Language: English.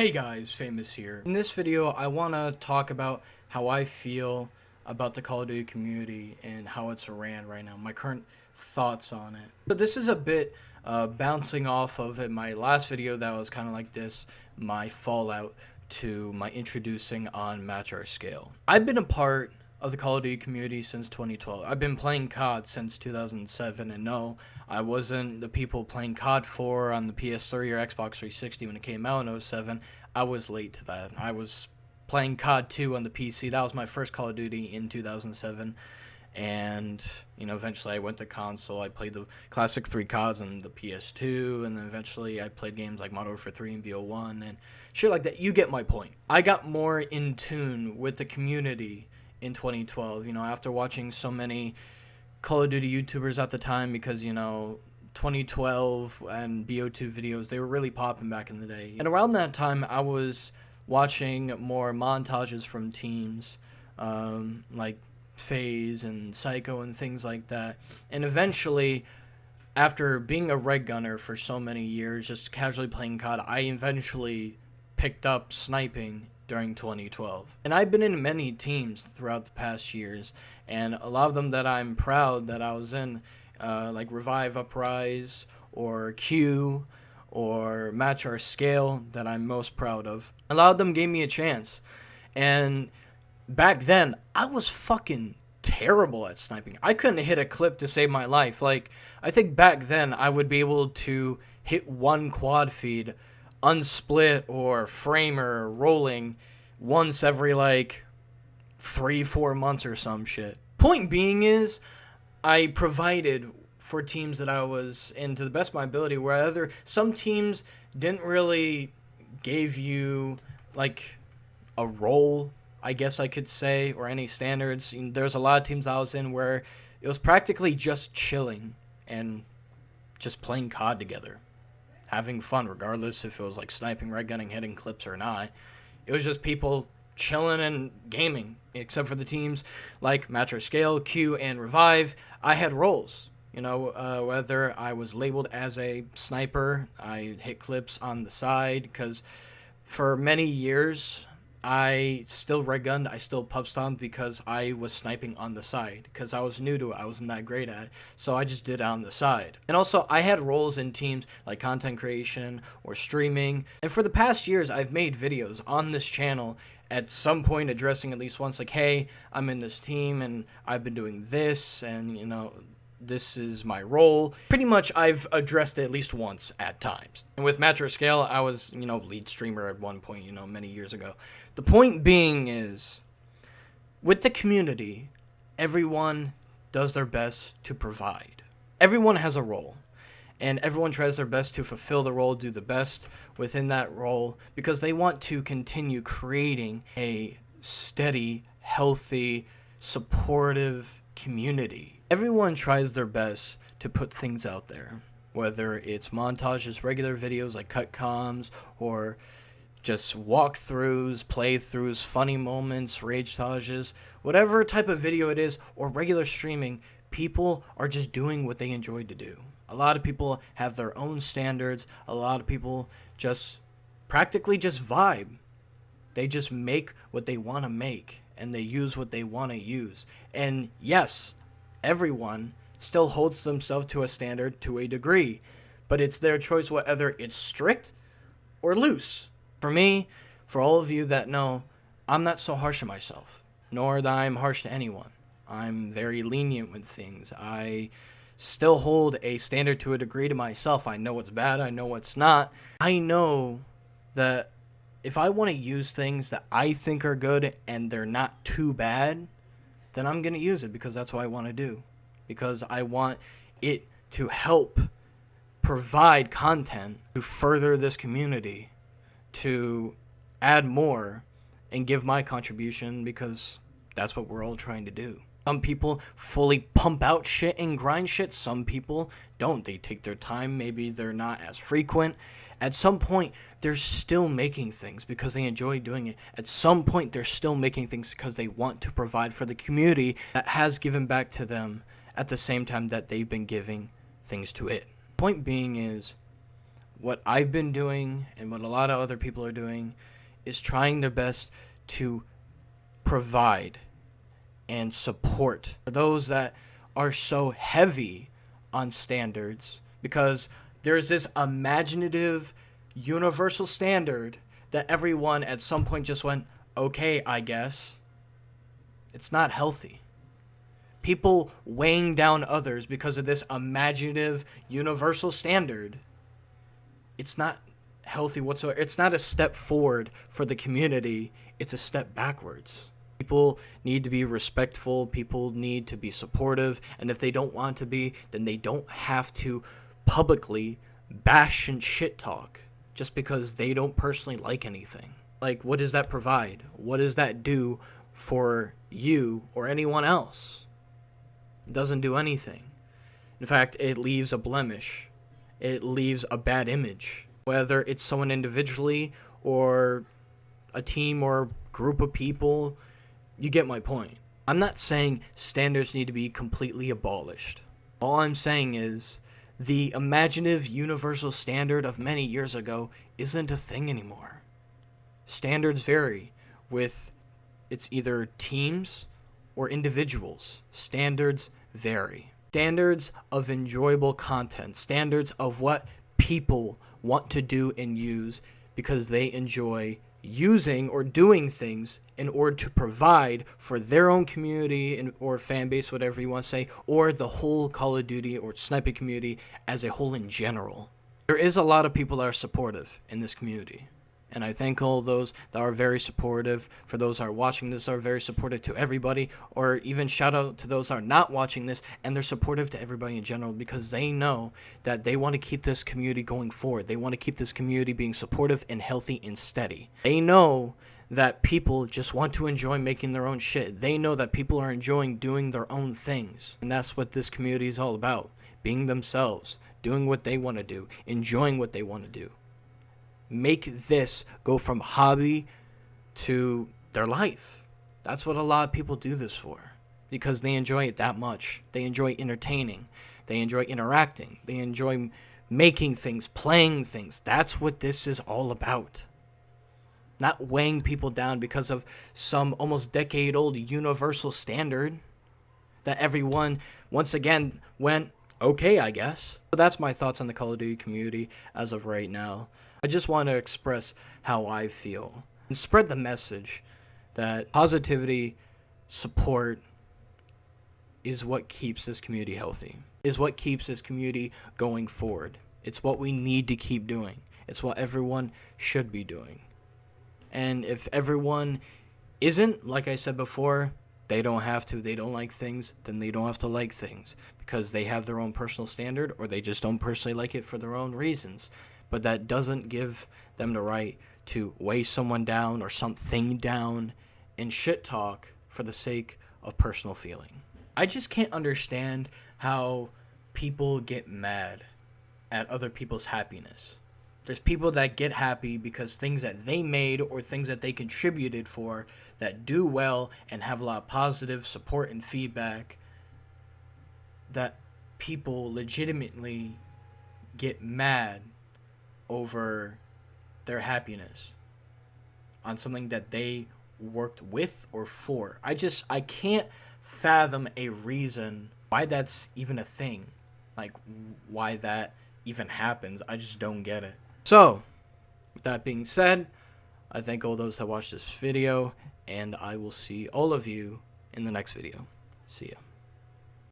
Hey guys, Famous here. In this video, I want to talk about how I feel about the Call of Duty community and how it's ran right now, my current thoughts on it. But this is a bit bouncing off of my last video that was kind of like this, my fallout to my introducing on Match Our Scale. I've been a part of the Call of Duty community since 2012. I've been playing COD since 2007, and no, I wasn't the people playing COD 4 on the PS3 or Xbox 360 when it came out in 07. I was late to that. I was playing COD 2 on the PC. That was my first Call of Duty in 2007, and eventually I went to console. I played the classic 3 CODs on the PS2, and then eventually I played games like Modern Warfare 3 and BO1 and shit like that. You get my point. I got more in tune with the community in 2012, after watching so many Call of Duty YouTubers at the time, because 2012 and BO2 videos, they were really popping back in the day. And around that time, I was watching more montages from teams like FaZe and Psycho and things like that. And eventually, after being a red gunner for so many years, just casually playing COD, I eventually picked up sniping during 2012. And I've been in many teams throughout the past years, and a lot of them that I'm proud that I was in, like Revive Uprise or Q or Match Our Scale, that I'm most proud of. A lot of them gave me a chance, and back then I was fucking terrible at sniping. I couldn't hit a clip to save my life. Like, I think back then I would be able to hit one quad feed unsplit or framer rolling once every 3-4 months or some shit. Point being is, I provided for teams that I was in to the best of my ability, where some teams didn't really give you a role, I guess I could say, or any standards. There's a lot of teams I was in where it was practically just chilling and just playing COD together, having fun, regardless if it was sniping, red gunning, hitting clips or not. It was just people chilling and gaming, except for the teams like Match Our Scale, Q, and Revive. I had roles, whether I was labeled as a sniper, I hit clips on the side, because for many years I still red gunned, I still pub stomped, because I was sniping on the side, because I was new to it, I wasn't that great at it, so I just did it on the side. And also, I had roles in teams like content creation or streaming, and for the past years, I've made videos on this channel at some point addressing at least once, hey, I'm in this team, and I've been doing this, and, this is my role. Pretty much, I've addressed it at least once at times. And with Match Our Scale, I was, lead streamer at one point, many years ago. The point being is, with the community, everyone does their best to provide. Everyone has a role, and everyone tries their best to fulfill the role, do the best within that role, because they want to continue creating a steady, healthy, supportive community. Everyone tries their best to put things out there, whether it's montages, regular videos like cut comms, or just walkthroughs, playthroughs, funny moments, rage-tages, whatever type of video it is, or regular streaming. People are just doing what they enjoy to do. A lot of people have their own standards. A lot of people just practically just vibe. They just make what they want to make, and they use what they want to use. And yes, everyone still holds themselves to a standard to a degree, but it's their choice whether it's strict or loose. For me, for all of you that know, I'm not so harsh on myself, nor that I'm harsh to anyone. I'm very lenient with things. I still hold a standard to a degree to myself. I know what's bad, I know what's not. I know that if I want to use things that I think are good and they're not too bad, then I'm going to use it, because that's what I want to do. Because I want it to help provide content to further this community, to add more and give my contribution, because that's what we're all trying to do. Some people fully pump out shit and grind shit. Some people don't. They take their time. Maybe they're not as frequent. At some point, they're still making things because they enjoy doing it. At some point, they're still making things because they want to provide for the community that has given back to them at the same time that they've been giving things to it. Point being is, what I've been doing and what a lot of other people are doing is trying their best to provide and support for those that are so heavy on standards, because there's this imaginative universal standard that everyone at some point just went, okay, I guess. It's not healthy. People weighing down others because of this imaginative universal standard, it's not healthy whatsoever. It's not a step forward for the community. It's a step backwards. People need to be respectful. People need to be supportive. And if they don't want to be, then they don't have to publicly bash and shit talk just because they don't personally like anything. Like, what does that provide? What does that do for you or anyone else? It doesn't do anything. In fact, it leaves a blemish. It leaves a bad image. Whether it's someone individually or a team or group of people, you get my point. I'm not saying standards need to be completely abolished. All I'm saying is the imaginative universal standard of many years ago isn't a thing anymore. Standards vary with it's either teams or individuals. Standards vary. Standards of enjoyable content. Standards of what people want to do and use because they enjoy using or doing things in order to provide for their own community and or fan base, whatever you want to say, or the whole Call of Duty or sniping community as a whole in general. There is a lot of people that are supportive in this community. And I thank all those that are very supportive. For those that are watching this, are very supportive to everybody. Or even shout out to those that are not watching this and they're supportive to everybody in general, because they know that they want to keep this community going forward. They want to keep this community being supportive and healthy and steady. They know that people just want to enjoy making their own shit. They know that people are enjoying doing their own things. And that's what this community is all about. Being themselves, doing what they want to do, enjoying what they want to do. Make this go from hobby to their life. That's what a lot of people do this for, because they enjoy it that much. They enjoy entertaining. They enjoy interacting. They enjoy making things, playing things. That's what this is all about. Not weighing people down because of some almost decade-old universal standard that everyone, once again, went, okay, I guess. So that's my thoughts on the Call of Duty community as of right now. I just want to express how I feel and spread the message that positivity, support is what keeps this community healthy, is what keeps this community going forward. It's what we need to keep doing. It's what everyone should be doing. And if everyone isn't, like I said before, they don't have to, they don't like things, then they don't have to like things because they have their own personal standard or they just don't personally like it for their own reasons. But that doesn't give them the right to weigh someone down or something down and shit talk for the sake of personal feeling. I just can't understand how people get mad at other people's happiness. There's people that get happy because things that they made or things that they contributed for that do well and have a lot of positive support and feedback, that people legitimately get mad over their happiness on something that they worked with or for. I can't fathom a reason why that's even a thing. Like, why that even happens. I just don't get it. So, with that being said, I thank all those that watched this video, and I will see all of you in the next video. See ya.